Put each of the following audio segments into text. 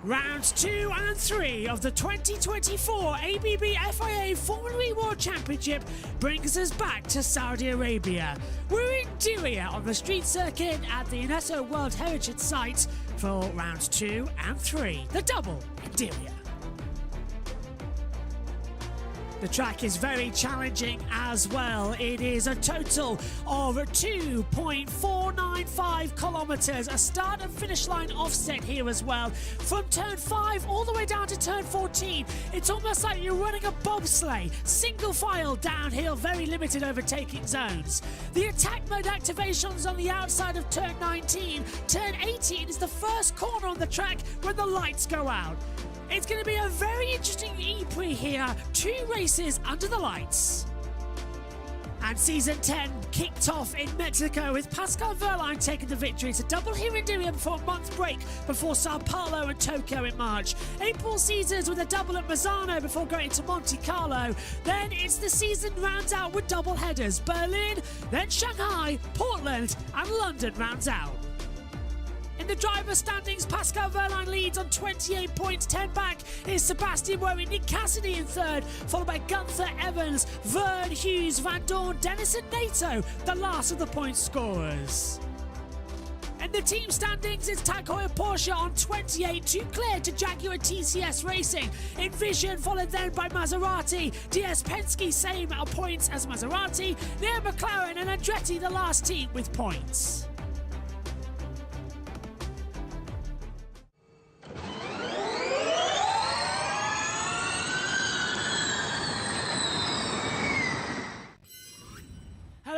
Rounds 2 and 3 of the 2024 ABB FIA Formula E World Championship brings us back to Saudi Arabia. We're in Diriyah on the street circuit at the UNESCO World Heritage Site for rounds 2 and 3, the double in Diriyah. The track is very challenging as well. It is a total of 2.495 kilometres, a start and finish line offset here as well. From turn 5 all the way down to turn 14, it's almost like you're running a bobsleigh. Single file downhill, very limited overtaking zones. The attack mode activations on the outside of turn 19. Turn 18 is the first corner on the track when the lights go out. It's going to be a very interesting E-Prix here. 2 races under the lights. And season 10 kicked off in Mexico with Pascal Wehrlein taking the victory. It's a double here in Diriyah before a month break before Sao Paulo and Tokyo in March. April seasons with a double at Misano before going to Monte Carlo. Then it's the season rounds out with double headers. Berlin, then Shanghai, Portland and London rounds out. In the driver standings, Pascal Wehrlein leads on 28 points. 10 back is Sebastian Werry, Nick Cassidy in third, followed by Gunther Evans, Vern, Hughes, Van Dorn, Dennis and Nato, the last of the point scorers. In the team standings, it's Tag Heuer Porsche on 28, Duclair to Jaguar TCS Racing. Envision followed then by Maserati, DS Penske same points as Maserati, near McLaren and Andretti the last team with points.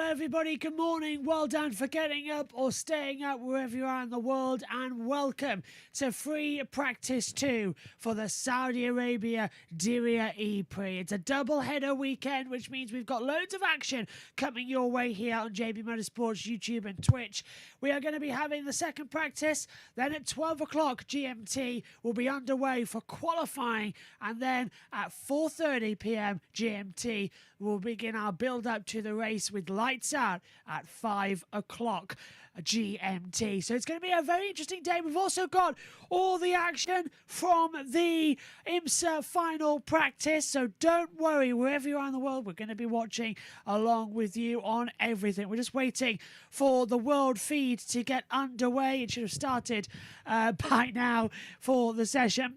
Everybody, good morning. Well done for getting up or staying up wherever you are in the world, and welcome to free practice 2 for the Saudi Arabia Diriyah E-Prix. It's a double header weekend, which means we've got loads of action coming your way here on JB Motorsports YouTube and Twitch. We are going to be having the second practice, then at 12 o'clock GMT we'll be underway for qualifying, and then at 4:30 p.m. GMT we'll begin our build up to the race with lights out at 5 o'clock GMT. So it's going to be a very interesting day. We've also got all the action from the IMSA final practice, so don't worry, wherever you are in the world, we're going to be watching along with you on everything. We're just waiting for the world feed to get underway. It should have started by now for the session.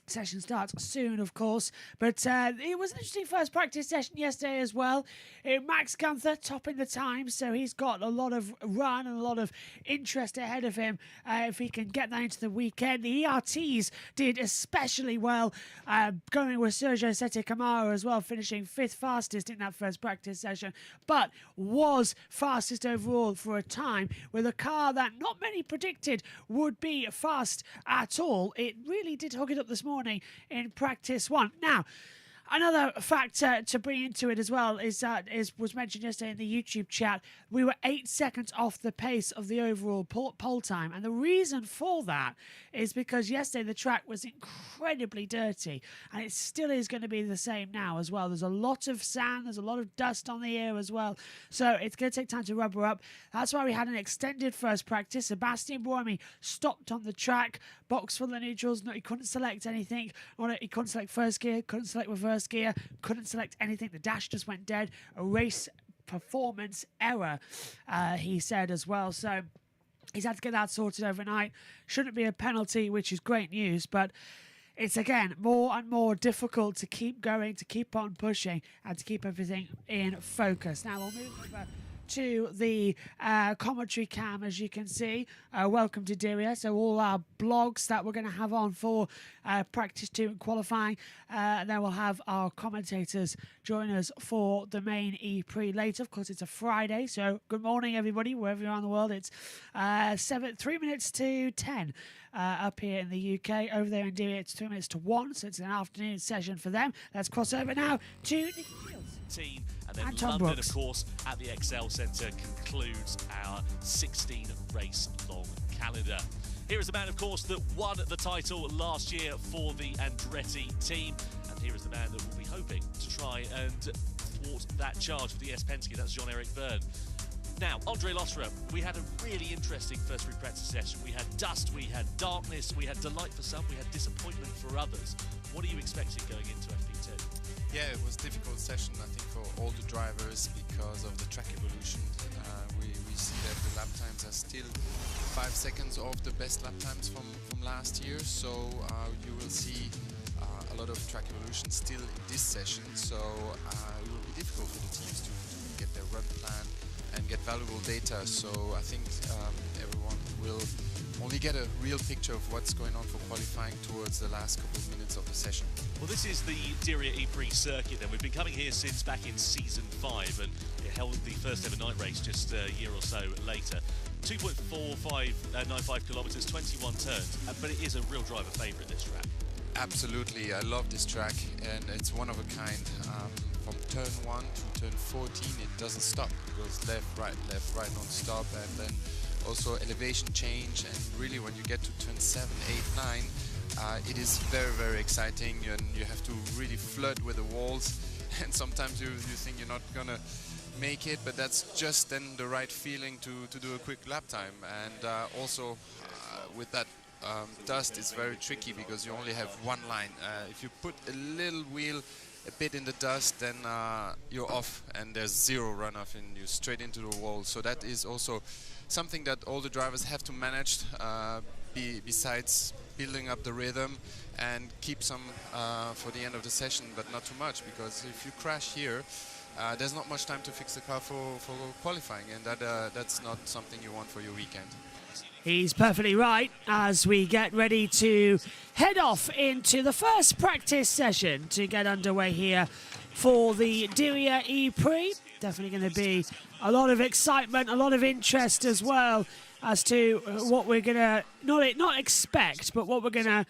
Session starts soon, of course, but it was an interesting first practice session yesterday as well. Max Gunther topping the time, so he's got a lot of run and a lot of interest ahead of him if he can get that into the weekend. The ERTs did especially well, going with Sergio Sette Camara as well, finishing 5th fastest in that first practice session, but was fastest overall for a time with a car that not many predicted would be fast at all. It really did hook it up this morning in practice 1. Now, another factor to bring into it as well is that, as was mentioned yesterday in the YouTube chat, we were 8 seconds off the pace of the overall pole time. And the reason for that is because yesterday the track was incredibly dirty, and it still is going to be the same now as well. There's a lot of sand, there's a lot of dust on the air as well. So it's going to take time to rubber up. That's why we had an extended first practice. Sebastian Buemi stopped on the track, box for the neutrals. No, he couldn't select anything on it. He couldn't select first gear, couldn't select reverse gear, couldn't select anything. The dash just went dead. A race performance error, he said as well. So he's had to get that sorted overnight. Shouldn't be a penalty, which is great news, but it's again more and more difficult to keep going, to keep on pushing, and to keep everything in focus. Now we'll move over to the commentary cam, as you can see. Welcome to Diriyah. So all our blogs that we're going to have on for practice 2 and qualifying, and then we'll have our commentators join us for the main E-Prix later. Of course, it's a Friday, so good morning everybody wherever you are in the world. It's 3 minutes to 10 up here in the UK. Over there in Diriyah it's 3 minutes to 1, so it's an afternoon session for them. Let's cross over now to Nicky Fields. Team. And then Tom London, Brooks, of course, at the Excel Centre concludes our 16-race-long calendar. Here is the man, of course, that won the title last year for the Andretti team. And here is the man that will be hoping to try and thwart that charge for the DS Penske. That's Jean-Eric Verne. Now, Andre Lotterer, we had a really interesting first free practice session. We had dust, we had darkness, we had delight for some, we had disappointment for others. What are you expecting going into FP2? Yeah, it was a difficult session, I think, for all the drivers because of the track evolution. We see that the lap times are still 5 seconds off the best lap times from last year, so you will see a lot of track evolution still in this session, so it will be difficult for the teams to get their run plan and get valuable data. So I think everyone will only get a real picture of what's going on for qualifying towards the last couple of minutes of the session. Well, this is the Diriyah E-Prix circuit then. We've been coming here since back in season 5, and it held the first ever night race just a year or so later. 2.4595 kilometres, 21 turns, but it is a real driver favourite, this track. Absolutely, I love this track, and it's one of a kind. From turn 1 to turn 14, it doesn't stop. It goes left, right, non-stop, and then also elevation change. And really, when you get to turn 7, 8, 9, it is very, very exciting, and you have to really flirt with the walls. And sometimes you think you're not gonna make it, but that's just then the right feeling to do a quick lap time. And also with that dust, is very tricky because you only have one line. If you put a little wheel a bit in the dust, then you're off and there's zero runoff and you're straight into the wall. So that is also something that all the drivers have to manage, besides building up the rhythm and keep some for the end of the session, but not too much, because if you crash here, there's not much time to fix the car for qualifying, and that's not something you want for your weekend. He's perfectly right as we get ready to head off into the first practice session to get underway here for the Diriyah E-Prix. Definitely going to be a lot of excitement, a lot of interest as well as to what we're going to not expect, but what we're going to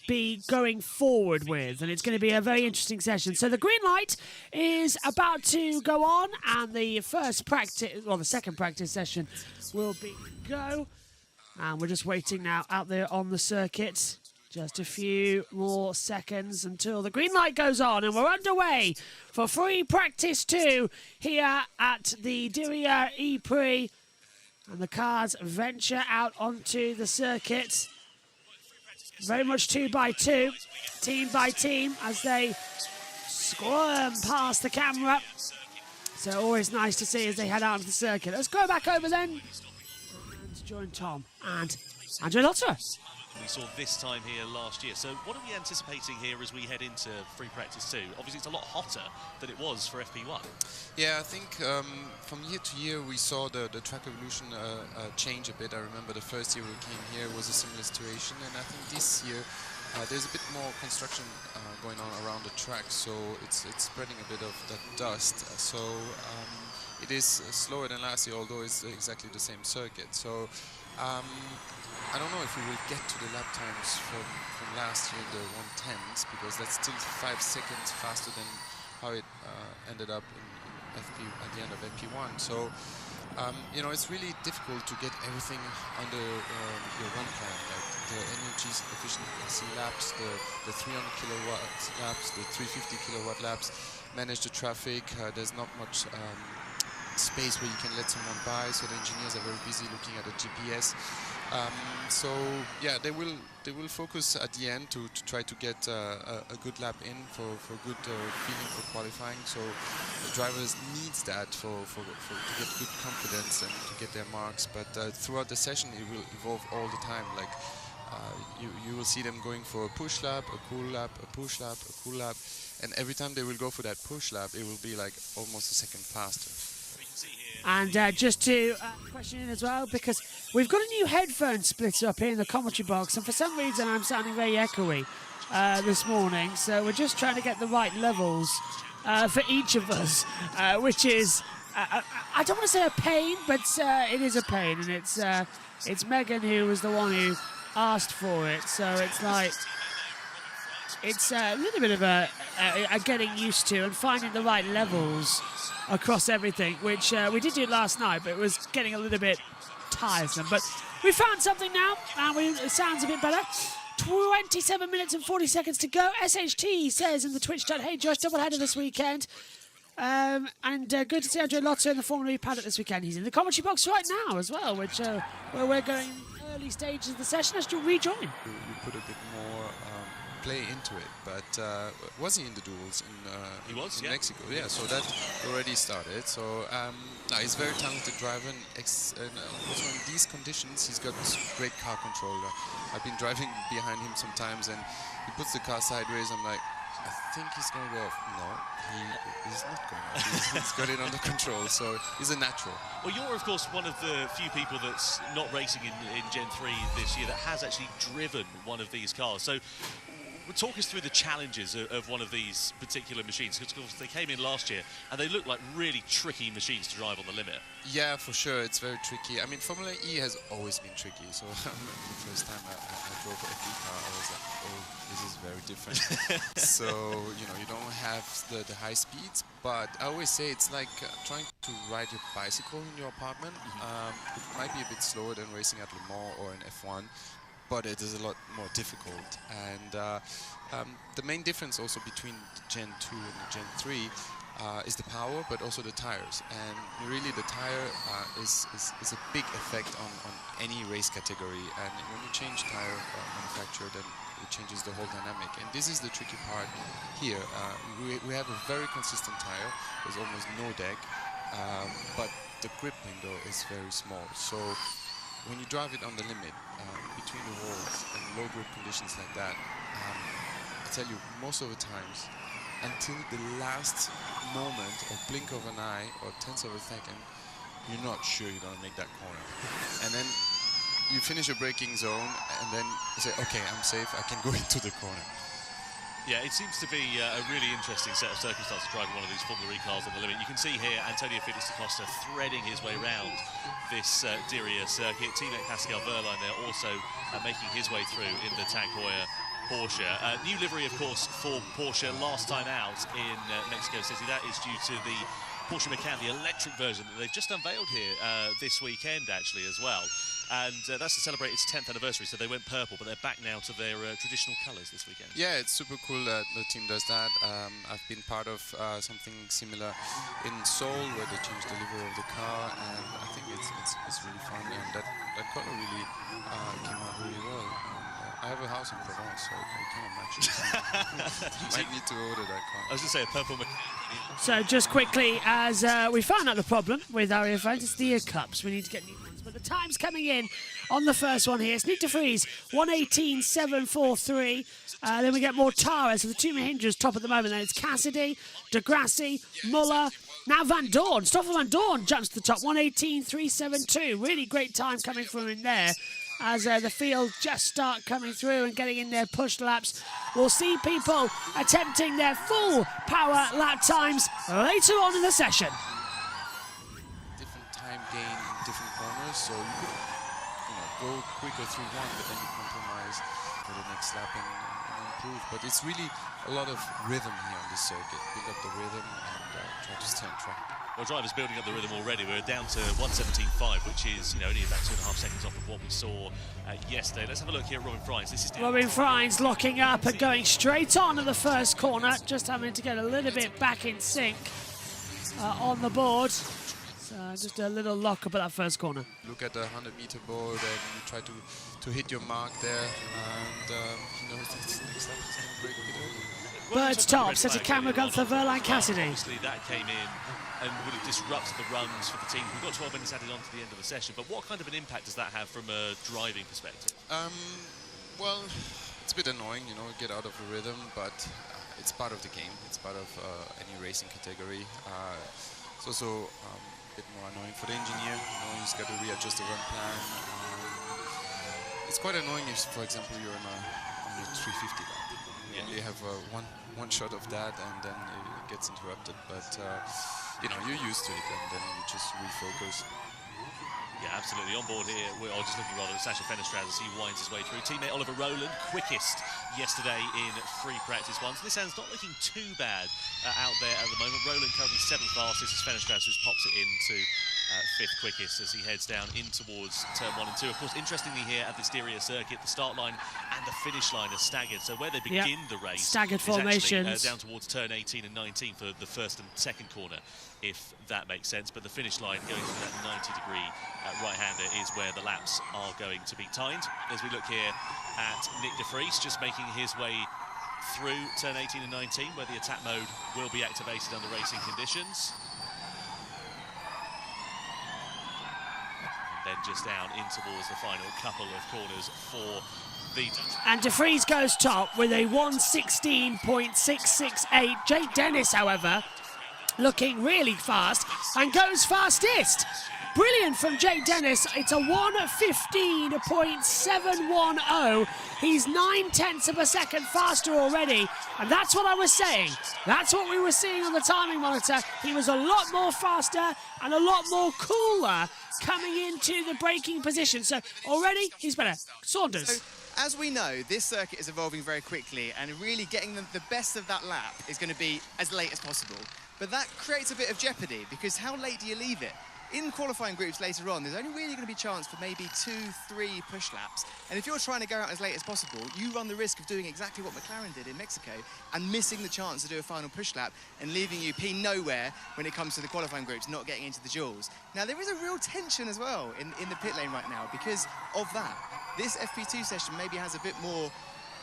be going forward with, and it's going to be a very interesting session. So the green light is about to go on, and the second practice session will be go. And we're just waiting now out there on the circuit. Just a few more seconds until the green light goes on, and we're underway for free practice 2 here at the Diriyah E-Prix. And the cars venture out onto the circuit. Very much 2 by 2, team by team, as they squirm past the camera. So always nice to see as they head out onto the circuit. Let's go back over then and join Tom and Andre Lotterer. We saw this time here last year. So what are we anticipating here as we head into free practice 2? Obviously, it's a lot hotter than it was for FP1. Yeah, I think from year to year we saw the track evolution change a bit. I remember the first year we came here was a similar situation, and I think this year there's a bit more construction going on around the track, so it's spreading a bit of that dust. So it is slower than last year, although it's exactly the same circuit. So I don't know if we will get to the lap times from last year, the 110s, because that's still 5 seconds faster than how it ended up in FP at the end of FP1. So you know, it's really difficult to get everything under your run plan, like the energy efficiency laps, the 300 kilowatt laps, the 350 kilowatt laps, manage the traffic. There's not much space where you can let someone by, so the engineers are very busy looking at the GPS. So yeah, they will focus at the end to try to get a good lap in for good feeling for qualifying. So the drivers needs that to get good confidence and to get their marks. But throughout the session, it will evolve all the time. Like you will see them going for a push lap, a cool lap, a push lap, a cool lap, and every time they will go for that push lap, it will be like almost a second faster. And just to question in as well, because we've got a new headphone splitter up here in the commentary box, and for some reason I'm sounding very echoey this morning, so we're just trying to get the right levels for each of us, which is, I don't want to say a pain, but it is a pain, and it's Megan who was the one who asked for it, so it's like, it's a little bit of a getting used to and finding the right levels across everything, which we did do last night, but it was getting a little bit tiresome. But we found something now, and it sounds a bit better. 27 minutes and 40 seconds to go. SHT says in the Twitch chat, hey Josh, doubleheader this weekend. And good to see Andrea Lotto in the Formula E paddock this weekend. He's in the commentary box right now as well, which where we're going early stages of the session as to rejoin. You put a bit more play into it, but was he in the duels in Mexico? Yeah, so that already started. So no, he's a very talented driver, and also in these conditions, he's got great car control. I've been driving behind him sometimes, and he puts the car sideways. I'm like, I think he's going to go off. No, he's not going off. He's got it under control, so he's a natural. Well, you're, of course, one of the few people that's not racing in Gen 3 this year that has actually driven one of these cars. So talk us through the challenges of one of these particular machines, because of course they came in last year and they look like really tricky machines to drive on the limit. Yeah, for sure, it's very tricky. I mean, Formula E has always been tricky, so the first time I drove a FE car, I was like, oh, this is very different. So, you know, you don't have the high speeds, but I always say it's like trying to ride your bicycle in your apartment. It might be a bit slower than racing at Le Mans or in F1, but it is a lot more difficult. And the main difference also between the Gen 2 and the Gen 3 is the power, but also the tires. And really the tire is a big effect on any race category. And when you change tire manufacturer, then it changes the whole dynamic. And this is the tricky part here. We have a very consistent tire. There's almost no deck, but the grip window is very small. So when you drive it on the limit, between the walls and low grip conditions like that, I tell you, most of the times, until the last moment or blink of an eye or tenth of a second, you're not sure you're gonna make that corner. And then you finish your braking zone, and then you say, okay, I'm safe, I can go into the corner. Yeah, it seems to be a really interesting set of circumstances driving one of these Formula E cars on the limit. You can see here Antonio Felix da Costa threading his way round this Diriyah circuit. Teammate Pascal Wehrlein there also making his way through in the Tag Heuer Porsche. New livery, of course, for Porsche last time out in Mexico City. That is due to the Porsche Macan, the electric version that they've just unveiled here this weekend, actually, as well. And that's to celebrate its 10th anniversary, so they went purple, but they're back now to their traditional colours this weekend. Yeah, it's super cool that the team does that. I've been part of something similar in Seoul, where they changed the livery of the car, and I think it's really fun, and that colour really came out really well. I have a house in Provence, so I cannot match it. You might need to order that car. I was going to say a purple. So just quickly, as we found out the problem with our earphones, it's the ear cups. We need to get new ones. But the time's coming in on the first one here. It's Nick de Vries, 1:18.743. Then we get Mortara, so the two Mahindras top at the moment. Then it's Cassidy, De Grassi, Muller. Now Van Dorn, Stoffel Van Dorn jumps to the top, 1:18.372. Really great time coming from in there. As the field just start coming through and getting in their push laps. We'll see people attempting their full power lap times later on in the session. Different time gain in different corners, so you could go quicker through one, but then you compromise for the next lap and improve. But it's really a lot of rhythm here on this circuit. Build up the rhythm and try to stay on track. Well, drivers building up the rhythm already. We're down to 1:17.5, which is, only about 2.5 seconds off of what we saw yesterday. Let's have a look here at Robin Fries. This is Robin Fries locking up and going straight on at the first corner, just having to get a little bit back in sync on the board. So just a little lock up at that first corner. Look at the 100-meter board and you try to hit your mark there, and this next lap is going to break a bit early. Birds top, set a camera gun for Wehrlein Cassidy. Obviously that came in and would have disrupted the runs for the team. We've got 12 minutes added on to the end of the session, but what kind of an impact does that have from a driving perspective? Well, it's a bit annoying, get out of the rhythm, but it's part of the game. It's part of any racing category. It's also a bit more annoying for the engineer. He's got to readjust the run plan. It's quite annoying if, for example, you're on your 350 lap. You only have one shot of that, and then it gets interrupted. But you're used to it, and then you just refocus. Yeah, absolutely. On board here, we're just looking rather at Sacha Fenestraz as he winds his way through. Teammate Oliver Rowland, quickest yesterday in free practice ones. This hand's not looking too bad out there at the moment. Rowland currently 7th fastest as Fenestraz just pops it into fifth quickest as he heads down in towards turn 1 and 2. Of course, interestingly here at the Styria circuit, the start line and the finish line are staggered. So where they begin the race staggered is formations actually down towards turn 18 and 19 for the first and second corner, if that makes sense. But the finish line going through that 90-degree right-hander is where the laps are going to be timed. As we look here at Nick de Vries just making his way through turn 18 and 19, where the attack mode will be activated under racing conditions. And then just down in towards the final couple of corners for the Dutch. And de Vries goes top with a 1:16.668. Jake Dennis, however, looking really fast and goes fastest. Brilliant from Jake Dennis. It's a 1:15.710. He's 9/10 of a second faster already. And that's what I was saying. That's what we were seeing on the timing monitor. He was a lot more faster and a lot more cooler coming into the braking position. So already he's better. Saunders. So, as we know, this circuit is evolving very quickly, and really getting the best of that lap is going to be as late as possible. But that creates a bit of jeopardy, because how late do you leave it? In qualifying groups later on, there's only really going to be a chance for maybe 2-3 push laps. And if you're trying to go out as late as possible, you run the risk of doing exactly what McLaren did in Mexico and missing the chance to do a final push lap and leaving you P nowhere when it comes to the qualifying groups, not getting into the duels. Now, there is a real tension as well in the pit lane right now because of that. This FP2 session maybe has a bit more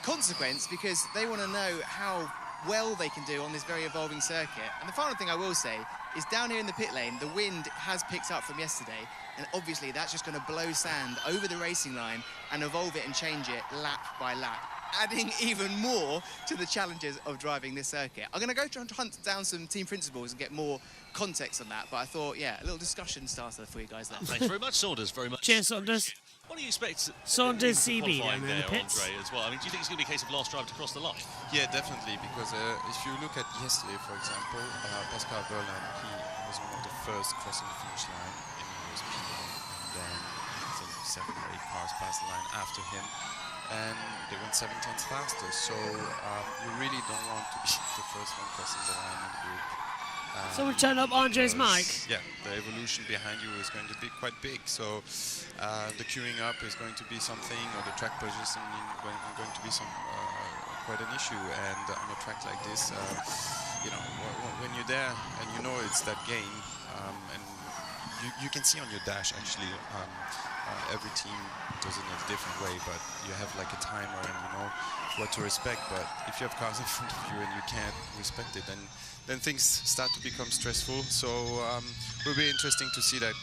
consequence because they want to know how well they can do on this very evolving circuit. And the final thing I will say is down here in the pit lane, the wind has picked up from yesterday, and obviously that's just going to blow sand over the racing line and evolve it and change it lap by lap, adding even more to the challenges of driving this circuit. I'm going to go try and hunt down some team principals and get more context on that, but I thought, yeah, a little discussion starter for you guys there. Thanks very much, Saunders, very much. Cheers, Saunders. What do you expect Saunders CB qualifying down in the there, pits. Andre, as well? I mean, do you think it's going to be a case of last drive to cross the line? Yeah, definitely, because if you look at yesterday, for example, Pascal Berlin, he was one of the first crossing the finish line, and he was P1, and then I think 7 or 8 cars passed the line after him, and they went 7/10 faster, so you really don't want to be the first one crossing the line in the group. Someone turn up Andre's mic. Yeah, the evolution behind you is going to be quite big. So the queuing up is going to be something, or the track positioning going to be quite an issue. And on a track like this, you know, when you're there and you know it's that game, and you can see on your dash actually. Every team does it in a different way, but you have like a timer and you know what to respect. But if you have cars in front of you and you can't respect it, then things start to become stressful. So it will be interesting to see that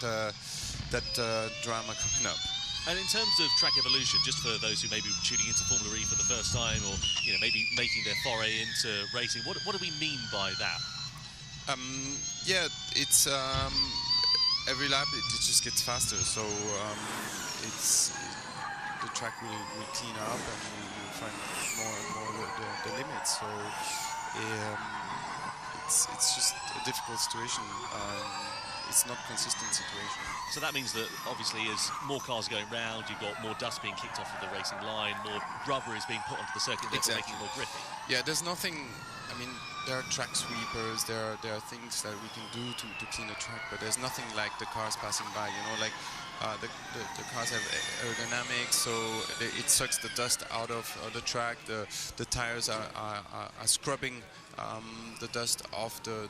drama coming up. And in terms of track evolution, just for those who may be tuning into Formula E for the first time, or you know maybe making their foray into racing, what do we mean by that? Yeah, it's. Every lap it just gets faster, so the track will clean up and you'll find more and more the limits. So it's just a difficult situation. It's not a consistent situation. So that means that obviously as more cars are going round, you've got more dust being kicked off of the racing line, more rubber is being put onto the circuit, therefore making it more grippy. Yeah, there's nothing. I mean, there are track sweepers, there are things that we can do to clean the track, but there's nothing like the cars passing by, you know, like the cars have aerodynamics, so it sucks the dust out of the track, the tires are scrubbing the dust off the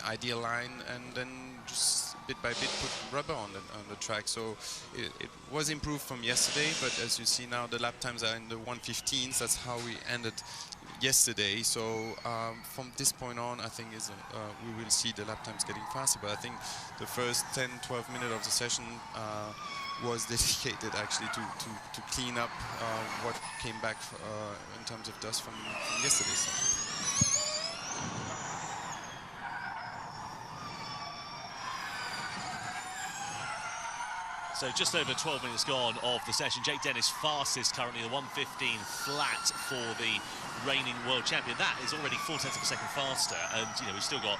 ideal line, and then just bit by bit put rubber on the track. So it was improved from yesterday, but as you see now the lap times are in the 1:15s. That's how we ended yesterday. So from this point on, I think we will see the lap times getting faster. But I think the first 10-12 minutes of the session was dedicated actually to clean up what came back in terms of dust from yesterday's session. So just over 12 minutes gone of the session. Jake Dennis fastest currently, the 1:15 flat for the reigning world champion. That is already 0.4 of a second faster, and you know we've still got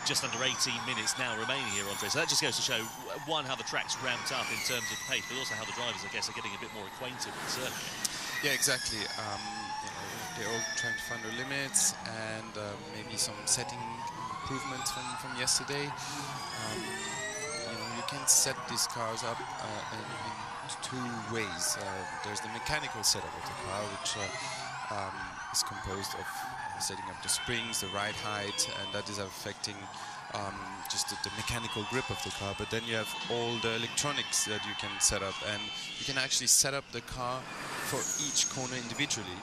just under 18 minutes now remaining here, Andre. So that just goes to show, one, how the track's ramped up in terms of pace, but also how the drivers, I guess, are getting a bit more acquainted with the circuit. Yeah, exactly. You know, they're all trying to find their limits, and maybe some setting improvements from yesterday. You know, you you can set these cars up in two ways. There's the mechanical setup of the car, which is composed of setting up the springs, the ride height, and that is affecting just the mechanical grip of the car. But then you have all the electronics that you can set up, and you can actually set up the car for each corner individually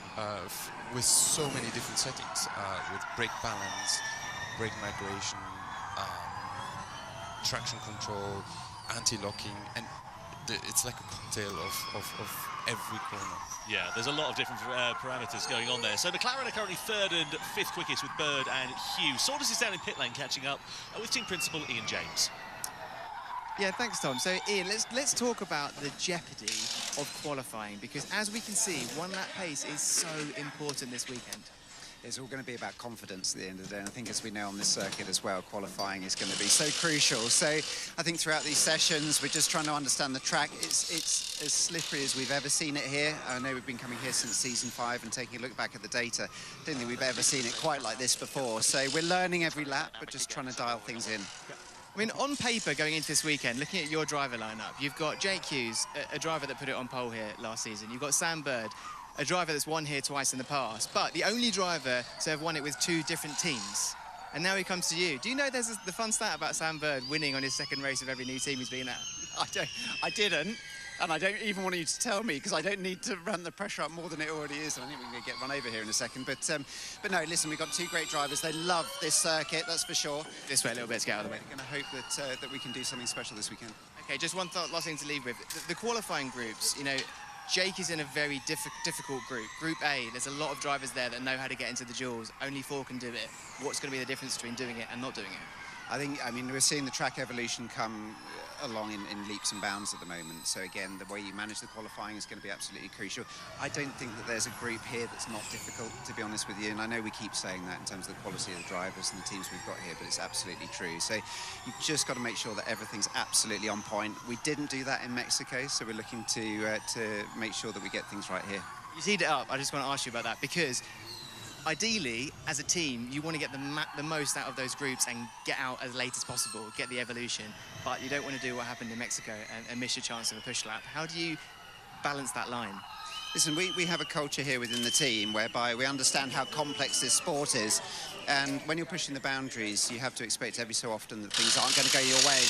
with so many different settings, with brake balance, brake migration, traction control, anti-locking, and it's like a cocktail of every corner. Yeah, there's a lot of different parameters going on there. So McLaren are currently third and fifth quickest with Bird and Hughes. Saunders is down in pit lane catching up with team principal Ian James. Yeah, thanks, Tom. So, Ian, let's talk about the jeopardy of qualifying, because as we can see, one-lap pace is so important this weekend. It's all going to be about confidence at the end of the day, and I think, as we know on this circuit as well, qualifying is going to be so crucial. So I think throughout these sessions we're just trying to understand the track. It's as slippery as we've ever seen it here. I know we've been coming here since season 5 and taking a look back at the data. I don't think we've ever seen it quite like this before. So we're learning every lap, but just trying to dial things in. I mean, on paper, going into this weekend, looking at your driver lineup, you've got Jake Hughes, a driver that put it on pole here last season. You've got Sam Bird, a driver that's won here twice in the past, but the only driver to have won it with 2 different teams. And now he comes to you. Do you know there's the fun stat about Sam Bird winning on his second race of every new team he's been at? I didn't, and I don't even want you to tell me, because I don't need to run the pressure up more than it already is. And I think we're going to get run over here in a second. But no, listen, we've got 2 great drivers. They love this circuit, that's for sure. This way a little bit to get out of the way. We're going to hope that we can do something special this weekend. Okay, just one last thing to leave with. The qualifying groups, you know, Jake is in a very difficult group. Group A, there's a lot of drivers there that know how to get into the duels. Only 4 can do it. What's going to be the difference between doing it and not doing it? I mean, we're seeing the track evolution come along in leaps and bounds at the moment. So again, the way you manage the qualifying is going to be absolutely crucial. I don't think that there's a group here that's not difficult, to be honest with you. And I know we keep saying that in terms of the quality of the drivers and the teams we've got here, but it's absolutely true. So you've just got to make sure that everything's absolutely on point. We didn't do that in Mexico, so we're looking to make sure that we get things right here. You teed it up. I just want to ask you about that, because ideally, as a team, you want to get the most out of those groups and get out as late as possible, get the evolution, but you don't want to do what happened in Mexico and miss your chance of a push lap. How do you balance that line? Listen, we have a culture here within the team whereby we understand how complex this sport is, and when you're pushing the boundaries, you have to expect every so often that things aren't going to go your way.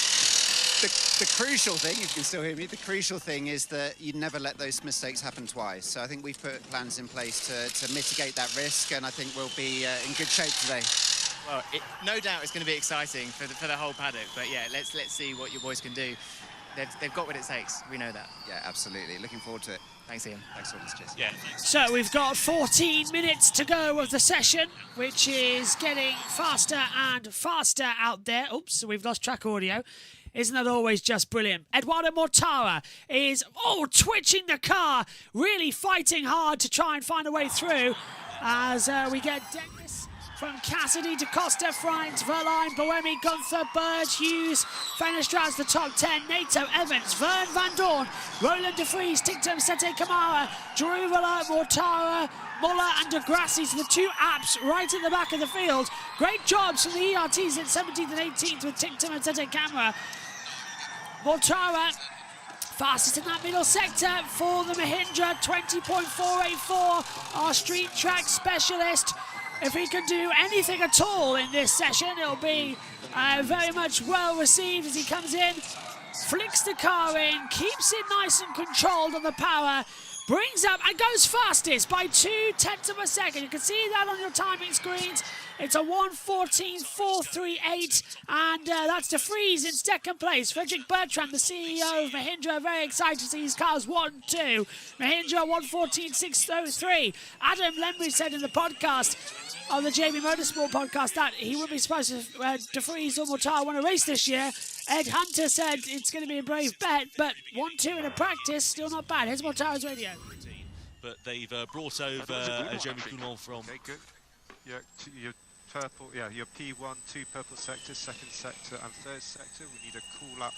The crucial thing, if you can still hear me, the crucial thing is that you never let those mistakes happen twice. So I think we've put plans in place to mitigate that risk, and I think we'll be in good shape today. Well, no doubt it's going to be exciting for the whole paddock, but yeah, let's see what your boys can do. They've got what it takes, we know that. Yeah, absolutely. Looking forward to it. Thanks, Ian. Thanks for this, cheers. Yeah, thanks. So we've got 14 minutes to go of the session, which is getting faster and faster out there. Oops, we've lost track audio. Isn't that always just brilliant? Eduardo Mortara is, twitching the car, really fighting hard to try and find a way through as we get Dennis from Cassidy to Costa, Freins, Verline, Boemi, Gunther, Bird, Hughes, Fenestrats, the top 10, Nato, Evans, Vern Van Dorn, Roland de Vries, Tinctum, Sete Kamara, Jeruvala, Mortara, Muller and De Grassi to the 2 apps right at the back of the field. Great jobs from the ERTs at 17th and 18th with Tinctum and Sete Kamara. Mortara, fastest in that middle sector for the Mahindra, 20.484, our street track specialist. If he can do anything at all in this session, it'll be very much well received as he comes in, flicks the car in, keeps it nice and controlled on the power, brings up and goes fastest by 0.2 of a second. You can see that on your timing screens. It's a 1:14.438, and that's De Vries in second place. Frederick Bertrand, the CEO of Mahindra, very excited to see his cars 1-2. Mahindra 1:14.603. Adam Lemry said in the podcast, on the JB Motorsport podcast, that he wouldn't be surprised if De Vries or Mortara won a race this year. Ed Hunter said it's going to be a brave bet, but 1-2 in a practice, still not bad. Here's Mortara's radio. But they've brought over Jeremy Coulon from... Okay, good. Your purple, your P1, 2 purple sectors, second sector and third sector. We need a cool up.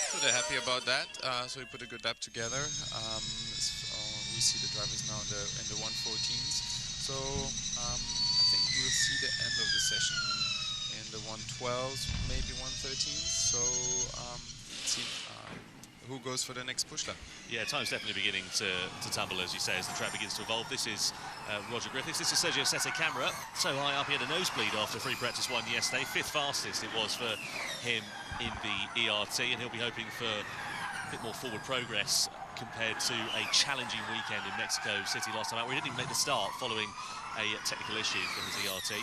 So they're happy about that. So we put a good lap together. We see the drivers now in the 1:14s. So I think we'll see the end of the session in in the 112s, maybe 113s. So let's see who goes for the next push lap. Yeah, time's definitely beginning to tumble, as you say, as the track begins to evolve. This is Roger Griffiths. This is Sergio Sette Camera. So high up, he had a nosebleed after free practice 1 yesterday. 5th fastest it was for him in the ERT, and he'll be hoping for a bit more forward progress compared to a challenging weekend in Mexico City last time out, where he didn't even make the start following a technical issue for his ERT.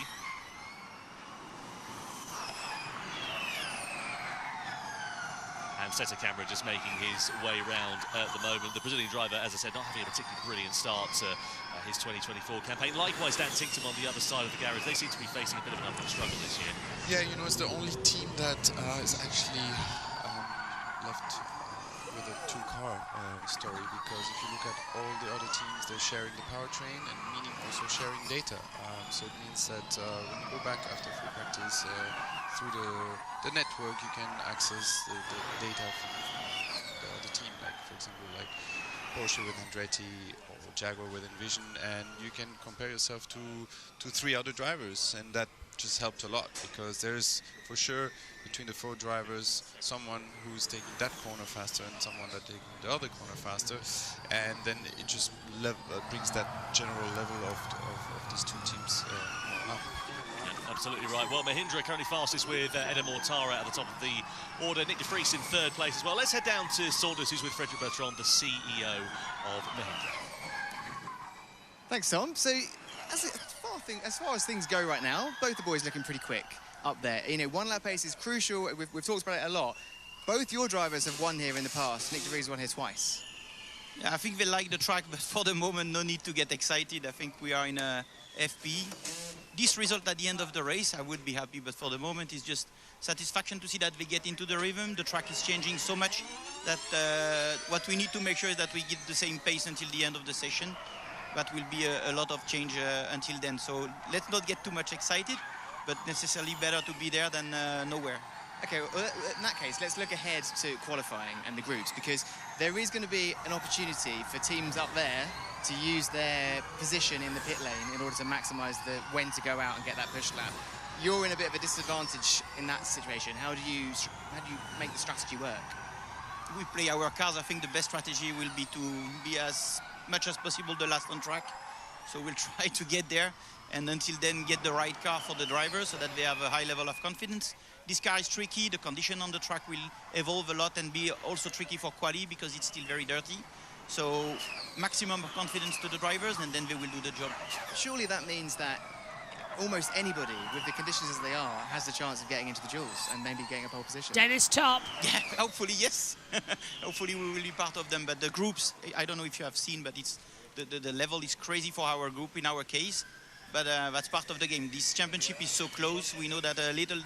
And Sette Camera just making his way round at the moment. The Brazilian driver, as I said, not having a particularly brilliant start to his 2024 campaign. Likewise, Dan Tinktum on the other side of the garage. They seem to be facing a bit of an uphill struggle this year. Yeah, you know, it's the only team that is actually left with a two-car story, because if you look at all the other teams, they're sharing the powertrain and meaning also sharing data. So it means that when you go back after free practice through the network, you can access the data from the other team, like for example like Porsche with Andretti or Jaguar with Envision, and you can compare yourself to 3 other drivers, and that just helped a lot, because there's for sure between the 4 drivers someone who's taking that corner faster and someone that's taking the other corner faster, and then it just brings that general level of these 2 teams up. Yeah, absolutely right. Well, Mahindra currently fastest with Eder Mortara at the top of the order. Nick de Vries in 3rd place as well. Let's head down to Saunders, who's with Frederic Bertrand, the CEO of Mahindra. Thanks, Tom. So, as far as things go right now, both the boys looking pretty quick up there. You know, 1 lap pace is crucial. We've talked about it a lot. Both your drivers have won here in the past. Nick de Vries won here twice. Yeah, I think they like the track, but for the moment, no need to get excited. I think we are in a FP. This result at the end of the race, I would be happy, but for the moment, it's just satisfaction to see that they get into the rhythm. The track is changing so much that what we need to make sure is that we get the same pace until the end of the session. That will be a lot of change until then. So let's not get too much excited, but necessarily better to be there than nowhere. Okay, well, in that case, let's look ahead to qualifying and the groups, because there is going to be an opportunity for teams up there to use their position in the pit lane in order to maximise when to go out and get that push lap. You're in a bit of a disadvantage in that situation. How do you make the strategy work? We play our cars. I think the best strategy will be to be as much as possible the last on track. So we'll try to get there, and until then get the right car for the drivers so that they have a high level of confidence. This car is tricky. The condition on the track will evolve a lot and be also tricky for quali because it's still very dirty. So maximum of confidence to the drivers, and then they will do the job. Surely that means that almost anybody, with the conditions as they are, has the chance of getting into the duels and maybe getting a pole position. Dennis Top. Yeah, hopefully, yes. Hopefully we will be part of them. But the groups, I don't know if you have seen, but it's the level is crazy for our group in our case. But that's part of the game. This championship is so close. We know that a little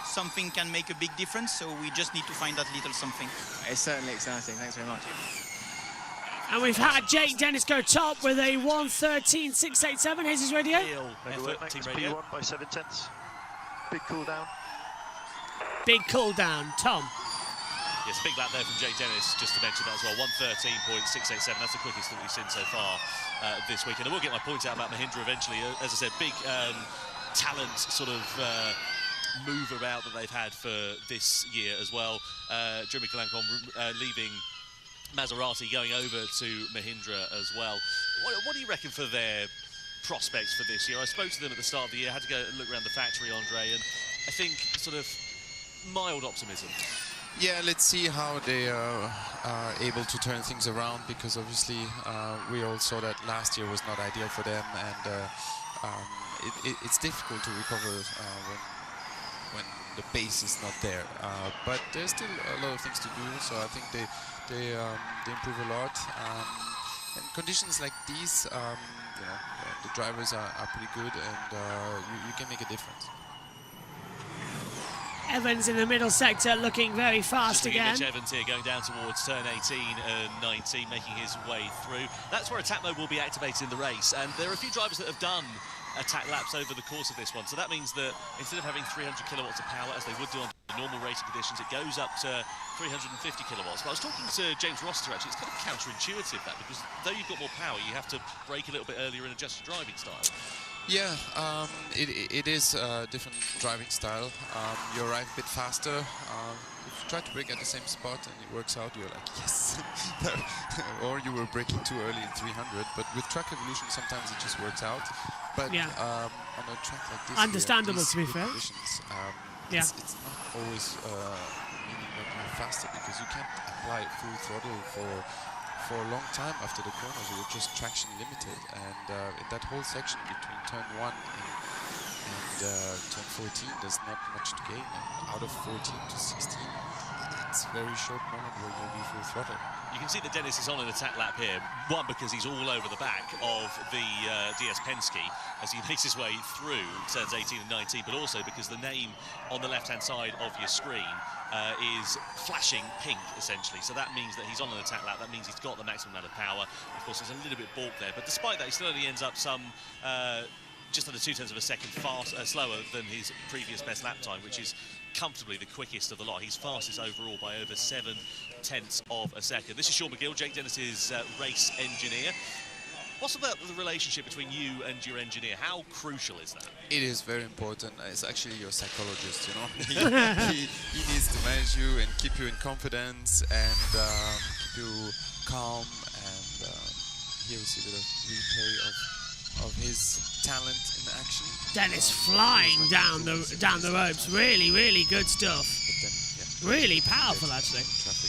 something can make a big difference. So we just need to find that little something. It's certainly exciting. Thanks very much. And we've had Jake Dennis go top with a 1:13.687. Here's his radio. Team radio. P1 by 7/10. Big cool down. Big cool down. Tom. Yes, big lap there from Jake Dennis, just to mention that as well. 1:13.687. That's the quickest that we've seen so far this weekend. I will get my point out about Mahindra eventually. As I said, big talent sort of move about that they've had for this year as well. Jeremy Kalankon leaving Maserati, going over to Mahindra as well. What do you reckon for their prospects for this year? I spoke to them at the start of the year, had to go look around the factory, Andre, and I think sort of mild optimism. Yeah, let's see how they are able to turn things around, because obviously we all saw that last year was not ideal for them, and it's difficult to recover when the base is not there. But there's still a lot of things to do, so I think they improve a lot. And conditions like these, you know, the drivers are pretty good, and you can make a difference. Evans in the middle sector looking very fast again. Mitch Evans here going down towards turn 18 and 19, making his way through. That's where attack mode will be activated in the race, and there are a few drivers that have done attack laps over the course of this one. So that means that instead of having 300 kilowatts of power, as they would do on normal racing conditions, it goes up to 350 kilowatts. But I was talking to James Rossiter, actually, it's kind of counterintuitive that, because though you've got more power, you have to brake a little bit earlier and adjust your driving style. Yeah, it is a different driving style. You arrive a bit faster. If you try to brake at the same spot and it works out, you're like, yes! Or you were braking too early in 300, but with Track Evolution sometimes it just works out. But on a track like this, understandable to be fair. It's not always meaning that you're faster, because you can't apply full throttle for a long time after the corners. You're just traction limited, and in that whole section between turn 1 and turn 14 there's not much to gain, and out of 14 to 16 it's a very short moment where you'll be full throttle. You can see that Dennis is on an attack lap here, one because he's all over the back of the DS Penske as he makes his way through turns 18 and 19, but also because the name on the left-hand side of your screen is flashing pink, essentially. So that means that he's on an attack lap. That means he's got the maximum amount of power. Of course, he's a little bit balked there, but despite that, he still only ends up some just under 0.2 of a second slower than his previous best lap time, which is comfortably the quickest of the lot. He's fastest overall by over 0.7 of a second. This is Sean McGill, Jake Dennis's race engineer. What's about the relationship between you and your engineer? How crucial is that? It is very important. It's actually your psychologist, you know. he needs to manage you and keep you in confidence and keep you calm. And here we see a bit of replay of his talent in action. Dennis flying down the ropes. Really good stuff. But then, really powerful, actually.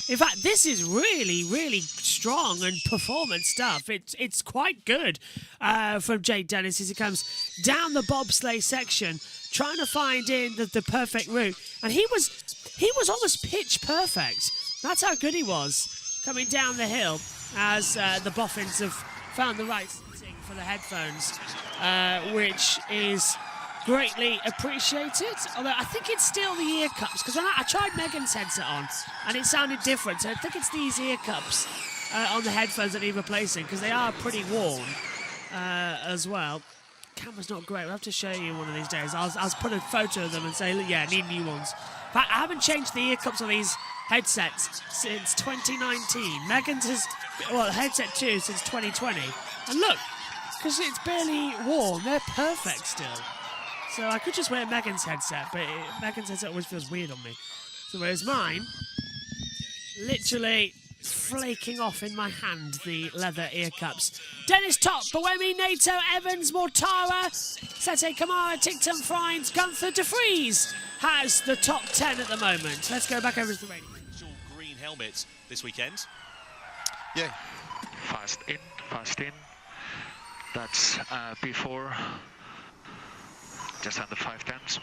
In fact, this is really strong and performance stuff. It's quite good from Jake Dennis as he comes down the bobsleigh section, trying to find in the perfect route. And he was almost pitch perfect. That's how good he was coming down the hill as the boffins have found the right setting for the headphones, which is greatly appreciated. Although I think it's still the ear cups, because when I tried Megan's headset on and it sounded different, so I think it's these ear cups on the headphones that need replacing, because they are pretty worn as well. Camera's not great. We'll have to show you one of these days. I'll put a photo of them and say, yeah, need new ones. But I haven't changed the ear cups on these headsets since 2019. Megan's has, well, headset 2 since 2020. And look, because it's barely worn, they're perfect still. So I could just wear Megan's headset, but Megan's headset always feels weird on me. So whereas mine, literally flaking off in my hand, the leather ear cups. Dennis Top, Boemi, Nato, Evans, Mortara, Sete Kamara, Ticton, Frines, Gunther, De Vries has the top 10 at the moment. Let's go back over to the radio. Green helmet this weekend. Yeah. Fast in. That's P4. Just under 5/10.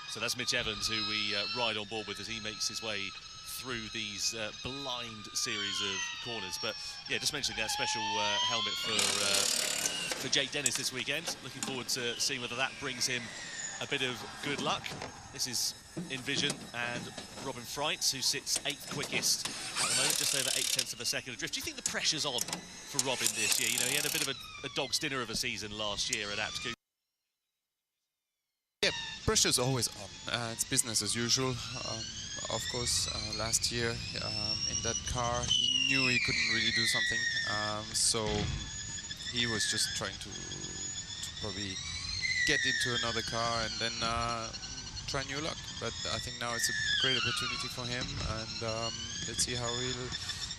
So that's Mitch Evans, who we ride on board with as he makes his way through these blind series of corners. But yeah, just mentioning that special helmet for Jake Dennis this weekend. Looking forward to seeing whether that brings him a bit of good luck. This is Envision and Robin Freitz, who sits 8th quickest at the moment, just over 0.8 of a second adrift. Do you think the pressure's on for Robin this year? You know, he had a bit of a dog's dinner of a season last year at Aptku. Yeah, pressure's always on. It's business as usual. Of course, last year in that car, he knew he couldn't really do something. So he was just trying to probably get into another car and then try new luck. But I think now it's a great opportunity for him, and let's see how he'll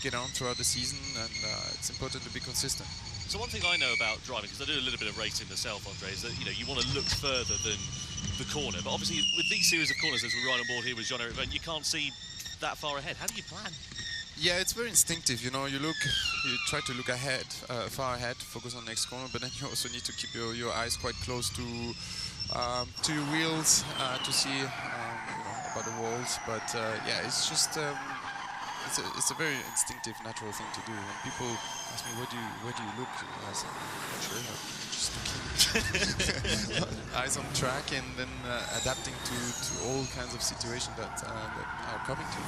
get on throughout the season. And it's important to be consistent. So one thing I know about driving, because I do a little bit of racing myself, Andre, is that you want to look further than the corner. But obviously, with these series of corners, as we ride on board here with Jean-Eric Vergne, you can't see that far ahead. How do you plan? Yeah, it's very instinctive. You know, you try to look ahead, far ahead, focus on the next corner, but then you also need to keep your eyes quite close to your wheels to see about the walls. But yeah, it's just it's a very instinctive, natural thing to do. When people ask me where do you look, I say, not sure. Just eyes on track and then adapting to all kinds of situations that are coming to you.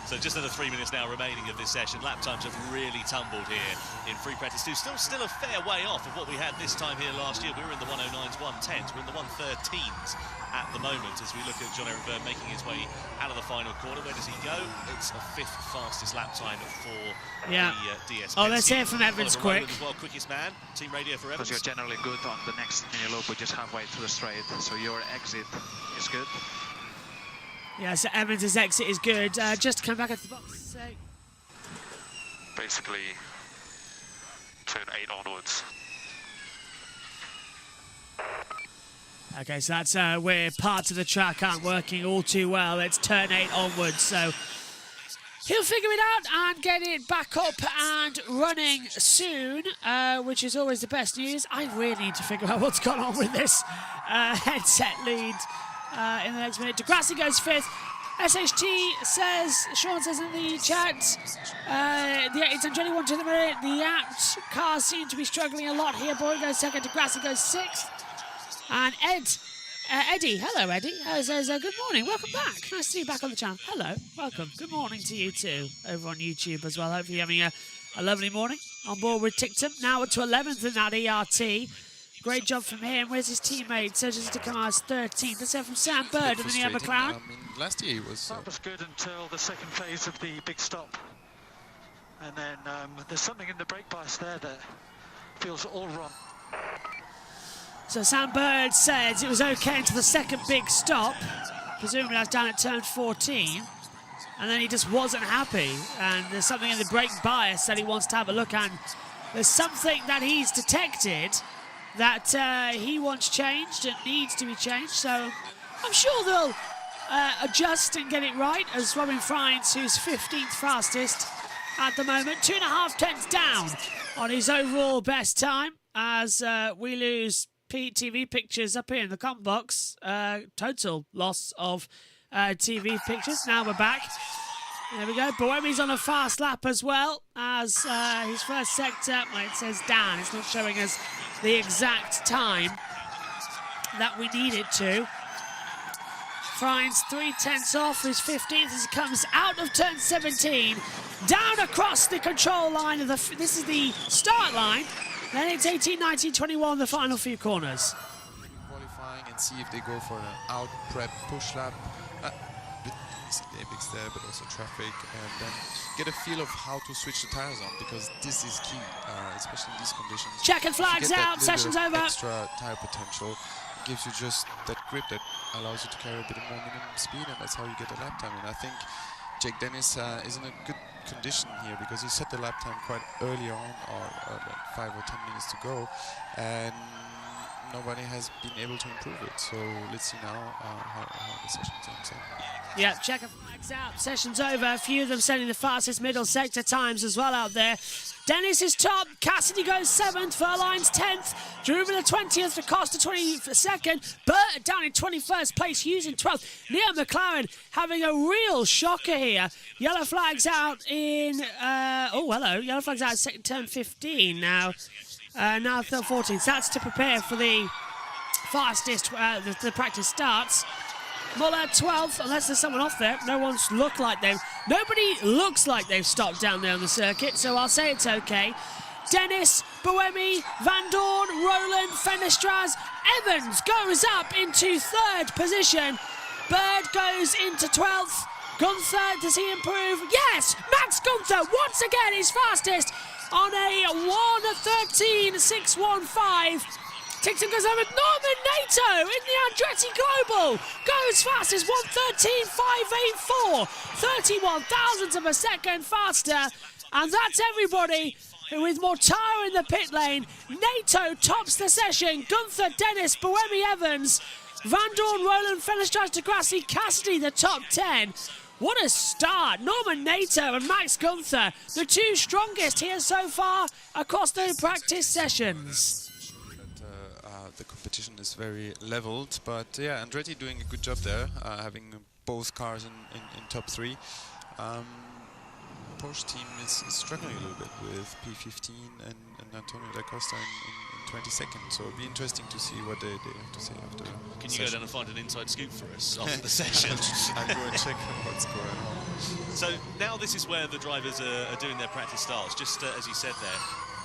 So just under 3 minutes now remaining of this session. Lap times have really tumbled here in free practice 2. Still a fair way off of what we had this time here last year. We were in the 109s, 110s. We're in the 113s at the moment as we look at John-Eric Byrne making his way out of the final corner. Where does he go? It's a 5th fastest lap time for the DS. Oh, let's hear from Evans quick. As well, quickest man. Team radio for Evans. Because you're generally good on the next mini loop, which is halfway to the straight, so your exit is good. Yeah, so Evans' exit is good. Just to come back at the box. Basically, turn 8 onwards. Okay, so that's where parts of the track aren't working all too well. It's turn 8 onwards, so he'll figure it out and get it back up and running soon, which is always the best news. I really need to figure out what's gone on with this headset lead in the next minute. Degrassi goes 5th. SHT says, Sean says in the chat, it's Andretti 1 to the minute. The apt cars seem to be struggling a lot here. Boy goes 2nd, Degrassi goes 6th. And Eddie, hello Eddie, says good morning, welcome back. Nice to see you back on the channel. Hello, welcome. Good morning to you too, over on YouTube as well. Hopefully you're having a lovely morning. On board with Tictum, now to 11th in that ERT. Great job from him. Where's his teammate? Surges to come out as 13th. Let's hear from Sam Bird in the other McLaren. Last year he was... That was good until the second phase of the big stop. And then there's something in the brake bias there that feels all wrong. So Sam Bird says it was okay until the second big stop. Presumably that's down at turn 14. And then he just wasn't happy. And there's something in the brake bias that he wants to have a look at. There's something that he's detected that he wants changed and needs to be changed. So I'm sure they'll adjust and get it right, as Robin Friends, who's 15th fastest at the moment, 2.5 tenths down on his overall best time, as we lose TV pictures up here in the comment box. Total loss of TV pictures. Now we're back. There we go. Boemi's on a fast lap as well as his first sector. Well, it says down. It's not showing us the exact time that we need it to. Friends 3 tenths off his 15th as he comes out of turn 17, down across the control line of the. This is the start line. Then it's 18, 19, 21, the final few corners. Qualifying and see if they go for an out prep push lap. The apex there, but also traffic, and then get a feel of how to switch the tires on, because this is key, especially in these conditions. Checkered flags out, session's over. Extra tire potential gives you just that grip that allows you to carry a bit more minimum speed, and that's how you get a lap time. And I think Jake Dennis is in a good condition here, because he set the lap time quite early on, or like 5 or 10 minutes to go, and nobody has been able to improve it. So let's see now how the session turns out. Yeah, checker flags out. Session's over. A few of them setting the fastest middle sector times as well out there. Dennis is top. Cassidy goes 7th. Furline's 10th. Drubila 20th. DaCosta 22nd. Burt down in 21st place. Hughes in 12th. Liam McLaren having a real shocker here. Yellow flags out in... oh, hello. Yellow flags out at turn 15 now. Now 14. So that's to prepare for the fastest the practice starts. Muller 12th, unless there's someone off there. Nobody looks like they've stopped down there on the circuit, so I'll say it's okay. Dennis, Boemi, Van Dorn, Roland, Fenestraz, Evans goes up into 3rd position. Bird goes into 12th. Gunther, does he improve? Yes! Max Gunther once again is fastest on a 1:13.615. Ticton goes over. Norman Nato in the Andretti Global goes fastest, 1:13.584, 31 thousandths of a second faster, and that's everybody with Mortara in the pit lane. Nato tops the session. Gunther, Dennis, Boemi, Evans, Van Dorn, Roland, Fenestraz, Degrassi, Cassidy, the top 10. What a start. Norman Nato and Max Gunther, the 2 strongest here so far across the practice sessions. The competition is very leveled, but yeah, Andretti doing a good job there, having both cars in top 3. Porsche team is struggling a little bit with P15 and Antonio da Costa in 20 seconds. So it'll be interesting to see what they have to say after. Can you go down and find an inside scoop for us after the session? I'll go and check what's going on. So now this is where the drivers are doing their practice starts. Just as you said there,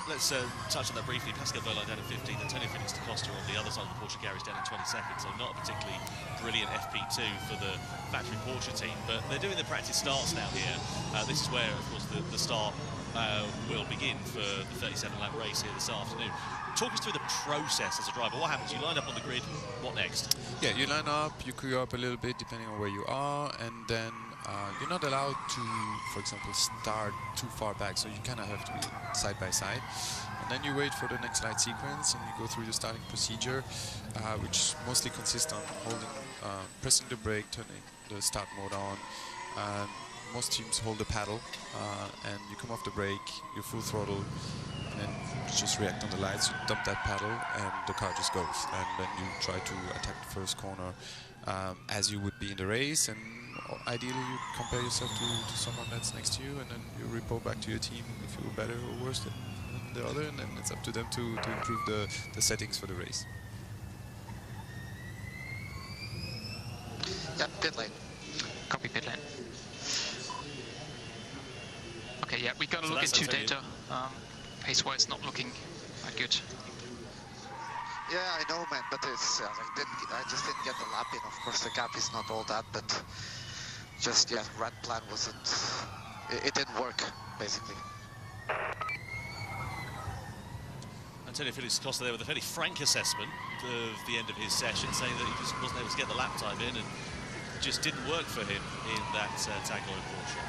let's touch on that briefly. Pascal Wehrlein down at 15, Antonio Felix da Costa on the other side of the Porsche garage down in 22nd. So not a particularly brilliant FP2 for the factory Porsche team, but they're doing the practice starts now here. This is where, of course, the start will begin for the 37-lap race here this afternoon. Talk us through the process as a driver. What happens? You line up on the grid. What next? Yeah, you line up, you queue up a little bit depending on where you are, and then you're not allowed to, for example, start too far back, so you kind of have to be side by side. And then you wait for the next light sequence, and you go through the starting procedure, which mostly consists on holding, pressing the brake, turning the start mode on, and most teams hold the paddle, and you come off the brake, you're full throttle, and then you just react on the lights, you dump that paddle, and the car just goes. And then you try to attack the first corner as you would be in the race, and ideally you compare yourself to someone that's next to you, and then you report back to your team if you were better or worse than the other, and then it's up to them to improve the settings for the race. Yeah, pit lane. Copy pit lane. Okay, yeah, we got to look into data. Pace-wise, not looking that good. Yeah, I know, man, but it's I just didn't get the lap in. Of course, the gap is not all that, but just red plan wasn't. It didn't work, basically. Antonio Felix da Costa there with a fairly frank assessment of the end of his session, saying that he just wasn't able to get the lap time in, and it just didn't work for him in that Tag Heuer Porsche.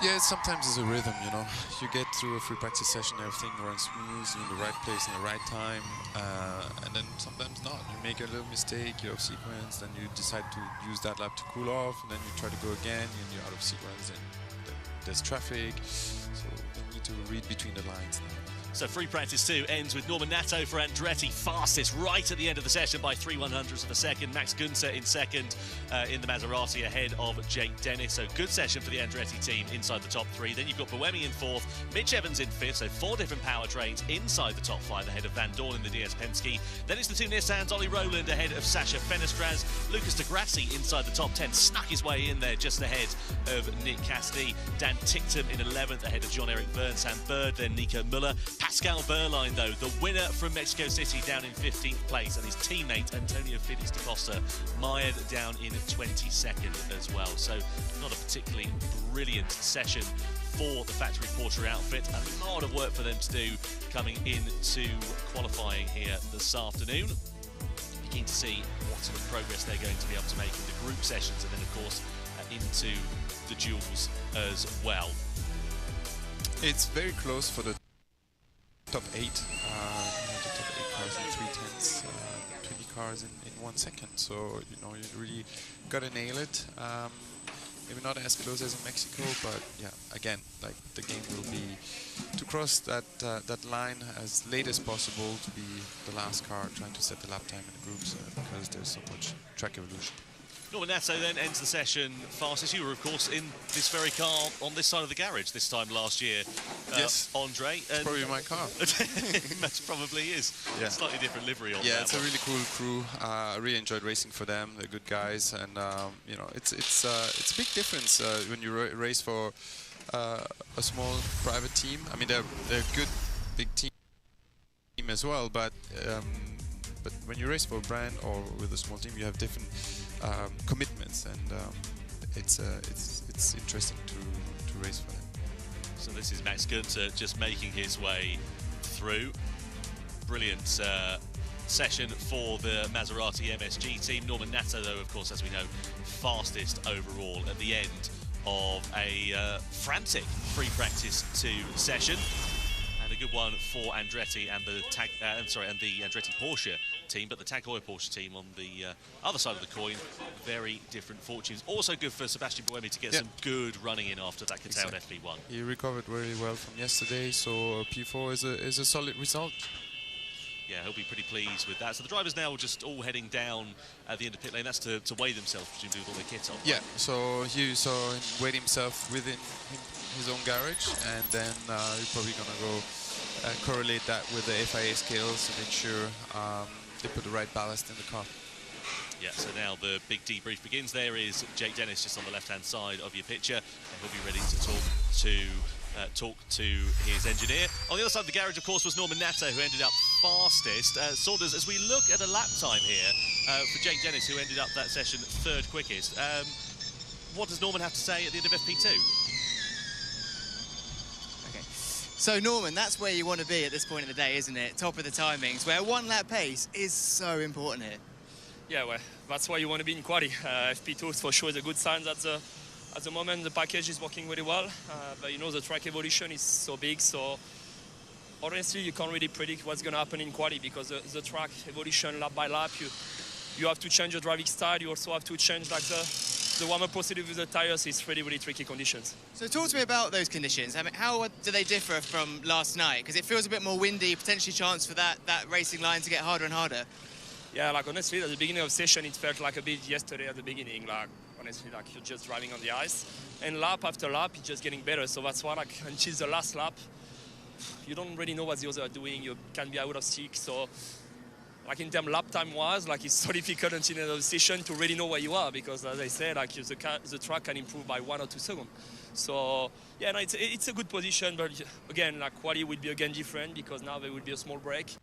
Yeah, sometimes it's a rhythm, you know. You get through a free practice session, everything runs smooth, you're in the right place in the right time, and then sometimes not. You make a little mistake, you're off sequence, then you decide to use that lap to cool off, and then you try to go again, and you're out of sequence, and there's traffic, so you need to read between the lines now. So free practice 2 ends with Norman Nato for Andretti, fastest right at the end of the session by 3/100ths of a second. Max Günther in second in the Maserati ahead of Jake Dennis. So good session for the Andretti team inside the top 3. Then you've got Buemi in 4th, Mitch Evans in 5th, so 4 different powertrains inside the top 5 ahead of Van Dorn in the DS Penske. Then it's the 2 Nissans, Ollie Rowland ahead of Sasha Fenestraz. Lucas de Grassi inside the top 10, snuck his way in there just ahead of Nick Cassidy. Dan Ticktum in 11th ahead of John-Eric Verne, Sam Bird, then Nico Müller. Pascal Wehrlein, though, the winner from Mexico City, down in 15th place, and his teammate Antonio Felix da Costa mired down in 22nd as well. So not a particularly brilliant session for the factory Porsche outfit. A lot of work for them to do coming into qualifying here this afternoon. Be keen to see what sort of progress they're going to be able to make in the group sessions, and then of course into the duels as well. It's very close for the top 8. The top 8 cars in 3/10, 20 cars in 1 second. So you know, you really gotta nail it. Maybe not as close as in Mexico, but yeah, again, like the game will be to cross that line as late as possible, to be the last car trying to set the lap time in the groups, because there's so much track evolution. Norman Nato then ends the session fastest. You were, of course, in this very car on this side of the garage this time last year. Yes. Andre. It's probably my car. Most probably is. Yeah. Slightly different livery on Yeah, that it's one. a really cool crew. I really enjoyed racing for them. They're good guys, and you know, it's a big difference when you race for a small private team. I mean, they're a good big team as well, but when you race for a brand or with a small team, you have different commitments, and it's interesting to race for them. So this is Max Günther just making his way through. Brilliant session for the Maserati MSG team. Norman Nato, though, of course, as we know, fastest overall at the end of a frantic free practice 2 session. And a good one for Andretti and the and the Andretti Porsche team, but the Tag Heuer Porsche team on the other side of the coin, very different fortunes. Also good for Sebastian Buemi to get some good running in after that curtailed FP1. He recovered really well from yesterday, so P4 is a solid result. Yeah, he'll be pretty pleased with that. So the drivers now just all heading down at the end of pit lane. That's to weigh themselves, presumably, with all their kit on. Yeah, so he saw him weigh himself within his own garage, and then he's probably going to go correlate that with the FIA scales to make sure they put the right ballast in the car. Yeah, so now the big debrief begins. There is Jake Dennis just on the left-hand side of your picture, and he'll be ready to talk to his engineer. On the other side of the garage, of course, was Norman Natter, who ended up fastest. Saunders, as we look at a lap time here for Jake Dennis, who ended up that session third quickest, what does Norman have to say at the end of FP2? Okay. So, Norman, that's where you want to be at this point of the day, isn't it? Top of the timings, where one lap pace is so important here. Yeah, well, that's why you want to be in quali. FP2 for sure is a good sign that at the moment the package is working really well. But you know, the track evolution is so big, so honestly you can't really predict what's going to happen in quali because the track evolution lap by lap, you have to change your driving style. You also have to change like the warm-up procedure with the tires. It's really, really tricky conditions. So talk to me about those conditions. I mean, how do they differ from last night? Because it feels a bit more windy, potentially chance for that racing line to get harder and harder. Yeah, like honestly, at the beginning of the session, it felt like a bit yesterday at the beginning. Like honestly, like you're just driving on the ice, and lap after lap, it's just getting better. So that's why, like, until the last lap, you don't really know what the others are doing. You can be out of sync. So, like in terms lap time wise, like it's so difficult until the end of the session to really know where you are because, as I said, like the track can improve by 1 or 2 seconds. So yeah, no, it's a good position, but again, like quali will be again different because now there will be a small break.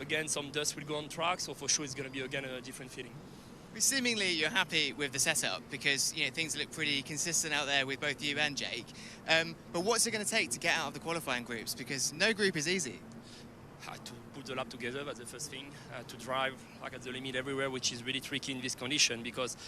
Again, some dust will go on track, so for sure it's going to be again a different feeling. Seemingly you're happy with the setup because you know things look pretty consistent out there with both you and Jake. But what's it going to take to get out of the qualifying groups? Because no group is easy. To put the lap together, that's the first thing. To drive like at the limit everywhere, which is really tricky in this condition because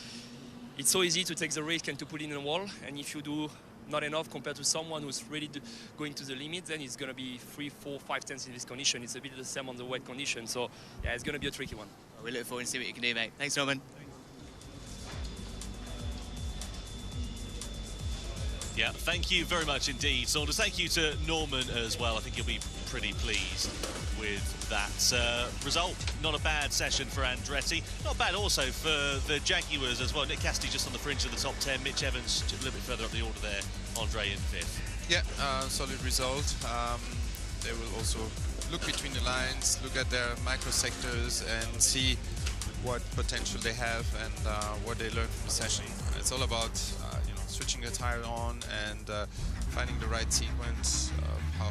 it's so easy to take the risk and to put it in a wall. And if you do not enough compared to someone who's really going to the limit, then it's going to be 3, 4, 5 tenths in this condition. It's a bit the same on the wet condition. So yeah, it's going to be a tricky one. We look forward to see what you can do, mate. Thanks, Norman. Yeah, thank you very much indeed, Saunders. Thank you to Norman as well. I think you'll be pretty pleased with that result. Not a bad session for Andretti. Not bad also for the Jaguars as well. Nick Cassidy just on the fringe of the top 10. Mitch Evans just a little bit further up the order there. Andre in 5th. Yeah, solid result. They will also look between the lines, look at their microsectors and see what potential they have and what they learned from the session. It's all about switching the tire on and finding the right sequence of how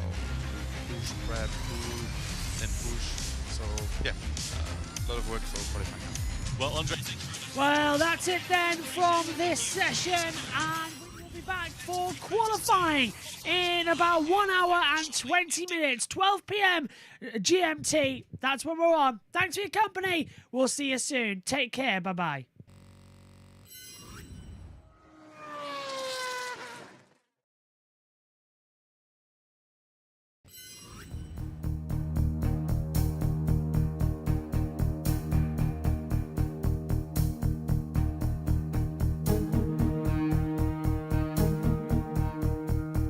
push, grab, pull, then push. So yeah, a lot of work for qualifying. Well, Andre, thank you. Well, that's it then from this session, and we will be back for qualifying in about 1 hour and 20 minutes, 12 p.m. GMT. That's when we're on. Thanks for your company. We'll see you soon. Take care. Bye-bye.